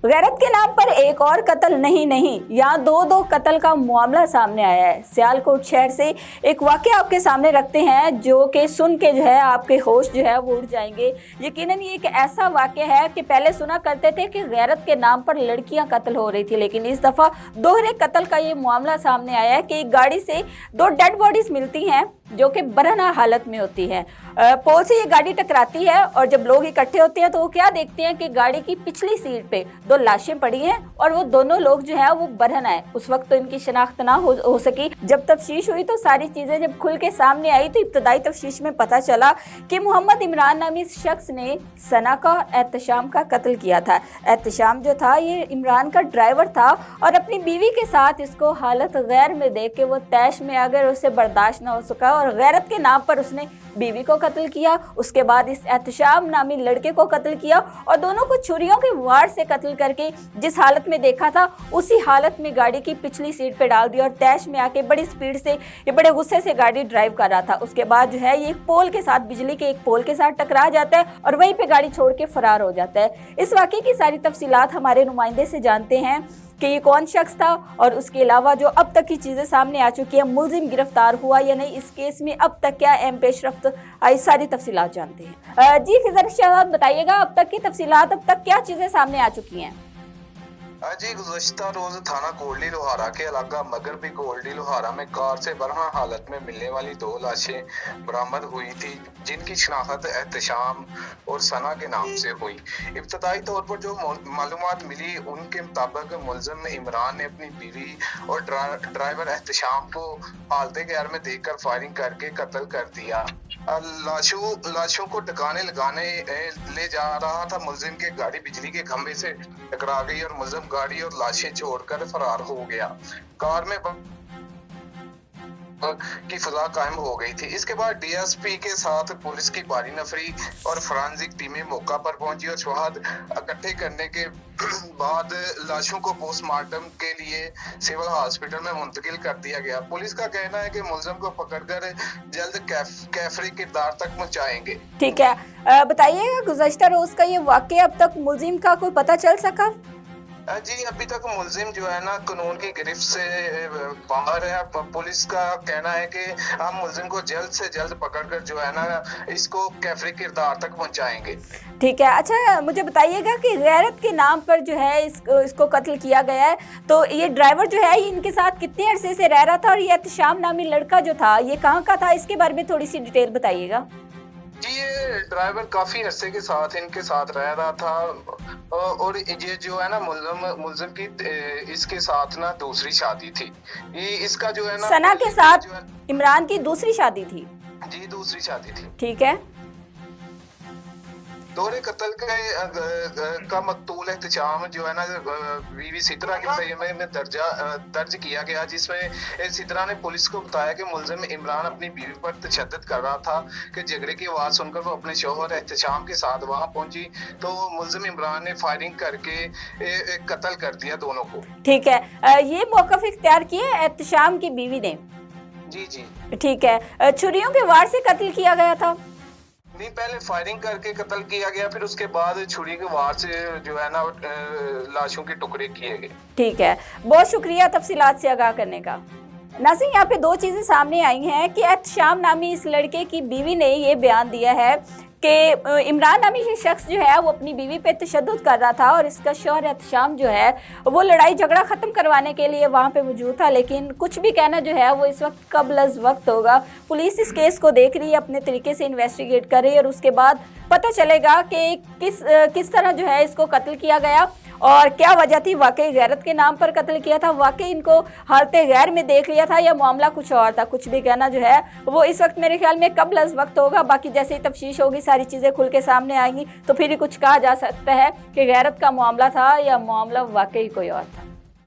गैरत के नाम पर एक और कत्ल नहीं यहाँ दो कत्ल का मामला सामने आया है। सियालकोट शहर से एक वाकया आपके सामने रखते हैं जो कि सुन के जो है आपके होश जो है वो उड़ जाएंगे। यकीनन ये एक ऐसा वाकया है कि पहले सुना करते थे कि गैरत के नाम पर लड़कियां कत्ल हो रही थी, लेकिन इस दफा दोहरे कत्ल का ये मामला सामने आया है कि एक गाड़ी से दो डेड बॉडीज मिलती हैं जो कि बरहना हालत में होती है। पोल से ये गाड़ी टकराती है और जब लोग इकट्ठे होते हैं तो वो क्या देखते हैं कि गाड़ी की पिछली सीट पे दो लाशें पड़ी हैं और वो दोनों लोग जो है वो बरहना है। उस वक्त तो इनकी शनाख्त ना हो सकी। जब तफ्तीश हुई तो सारी चीजें जब खुल के सामने आई तो इब्तदाई तफ्तीश में पता चला कि मोहम्मद इमरान नामी शख्स ने सना का एहतशाम का कत्ल किया था। एहतशाम जो था ये इमरान का ड्राइवर था और अपनी बीवी के साथ इसको हालत गैर में देख के वो तैश में आ गए, उसे बर्दाश्त न हो सका और गैरत के नाम पर उसने बीवी को कत्ल किया। उसके बाद इस एहतशाम नामी लड़के को कत्ल किया और दोनों को छुरियों के वार से कत्ल करके जिस हालत में देखा था उसी हालत में गाड़ी की पिछली सीट पे डाल दिया और तैश में आके बड़ी स्पीड से ये बड़े गुस्से से गाड़ी ड्राइव कर रहा था। उसके बाद जो है ये एक पोल के साथ, बिजली के एक पोल के साथ टकरा जाता है और वहीं पे गाड़ी छोड़ के फरार हो जाता है। इस वाकये की सारी तफसीलात हमारे नुमाइंदे से जानते हैं कि ये कौन शख्स था और उसके अलावा जो अब तक की चीज़ें सामने आ चुकी है, मुलजिम गिरफ्तार हुआ या नहीं, इस केस में अब तक क्या अहम पेशरफ्त आई, सारी तफसीलात जानते हैं। जी खिजर शहजाद बताइएगा, अब तक की तफसीलात, अब तक क्या चीज़ें सामने आ चुकी हैं? जी गुज़श्ता रोज थाना कोल्डी लोहारा के इलाका मगरबी कोल्डी लोहारा में कार से बरहना हालत में मिलने वाली दो लाशें बरामद हुई थी जिनकी शनाख्त एहतशाम और सना के नाम से हुई। इब्तदाई तौर पर जो मालूमात मिली उनके मुताबिक मुलजिम इमरान ने अपनी बीवी और ड्राइवर एहतशाम को हालते गैर में देखकर फायरिंग करके कत्ल कर दिया। लाशों को ठिकाने लगाने ले जा रहा था मुलजिम के गाड़ी बिजली के खंभे से टकरा गई और मुलजिम गाड़ी और लाशें छोड़कर फरार हो गया। कार में की फिजा कायम हो गई थी। इसके बाद डीएसपी के साथ पुलिस की भारी नफरी और फोरेंसिक टीमें मौका पर पहुंची और शवाहद इकट्ठे करने के बाद लाशों को पोस्टमार्टम के लिए सिविल हॉस्पिटल में मुंतकिल कर दिया गया। पुलिस का कहना है कि मुलजिम को पकड़कर जल्द कैफरी किरदार तक पहुंचाएंगे। ठीक है, बताइएगा गुज़श्ता रोज का ये वाकया, अब तक मुलजिम का कोई पता चल सका? जी अभी तक मुलजिम जो है ना कानून की गिरफ्त से बाहर है। पुलिस का कहना है कि हम मुलजिम को जल्द से जल्द पकड़कर जो है ना इसको कैफरी किरदार तक पहुंचाएंगे। ठीक है, अच्छा मुझे बताइएगा कि गैरत के नाम पर जो है इसको कत्ल किया गया है, तो ये ड्राइवर जो है इनके साथ कितने अरसे से रह रहा था और ये एहतशाम नामी लड़का जो था ये कहाँ का था, इसके बारे में थोड़ी सी डिटेल बताइएगा। जी ये ड्राइवर काफी अरसे के साथ इनके साथ रह रहा था और ये जो है ना मुलजिम की इसके साथ ना दूसरी शादी थी। ये इसका जो है ना सना के साथ इमरान की दूसरी शादी थी। जी दूसरी शादी थी। ठीक है। दोहरे कत्ल का मकतूल एहतशाम जो है ना बीवी सितरा के मुकदमे में दर्ज किया गया, जिसमें सितरा ने पुलिस को बताया कि मुलजिम इमरान अपनी बीवी पर तशद्दुद कर रहा था कि झगड़े की आवाज सुनकर वो अपने शौहर एहतशाम के साथ वहां पहुंची तो मुलजिम इमरान ने फायरिंग करके कत्ल कर दिया दोनों को। ठीक है, ये मौक़िफ़ इख्तियार किया एहतशाम की बीवी ने? जी जी ठीक है, छुरियों के वार से कत्ल किया गया था? नहीं, पहले फायरिंग करके कत्ल किया गया, फिर उसके बाद छुरी के वार से जो है ना लाशों के टुकड़े किए गए। ठीक है, बहुत शुक्रिया तफसीलात से आगाह करने का। नाज़रीन, यहाँ पे दो चीज़ें सामने आई हैं कि एहतशाम नामी इस लड़के की बीवी ने ये बयान दिया है कि इमरान नामी शख्स जो है वो अपनी बीवी पे तशद्दुद कर रहा था और इसका शौहर एहतशाम जो है वो लड़ाई झगड़ा ख़त्म करवाने के लिए वहाँ पे मौजूद था, लेकिन कुछ भी कहना जो है वो इस वक्त कब्ल अज़ वक्त होगा। पुलिस इस केस को देख रही है, अपने तरीके से इन्वेस्टिगेट कर रही है और उसके बाद पता चलेगा कि किस तरह जो है इसको कत्ल किया गया और क्या वजह थी। वाकई गैरत के नाम पर कत्ल किया था, वाकई इनको हालते गैर में देख लिया था या मामला कुछ और था, कुछ भी कहना जो है वो इस वक्त मेरे ख्याल में कब्ल अज़ वक्त होगा। बाकी जैसे ही तफ्तीश होगी सारी चीज़ें खुल के सामने आएंगी तो फिर ही कुछ कहा जा सकता है कि गैरत का मामला था या मामला वाकई कोई और था।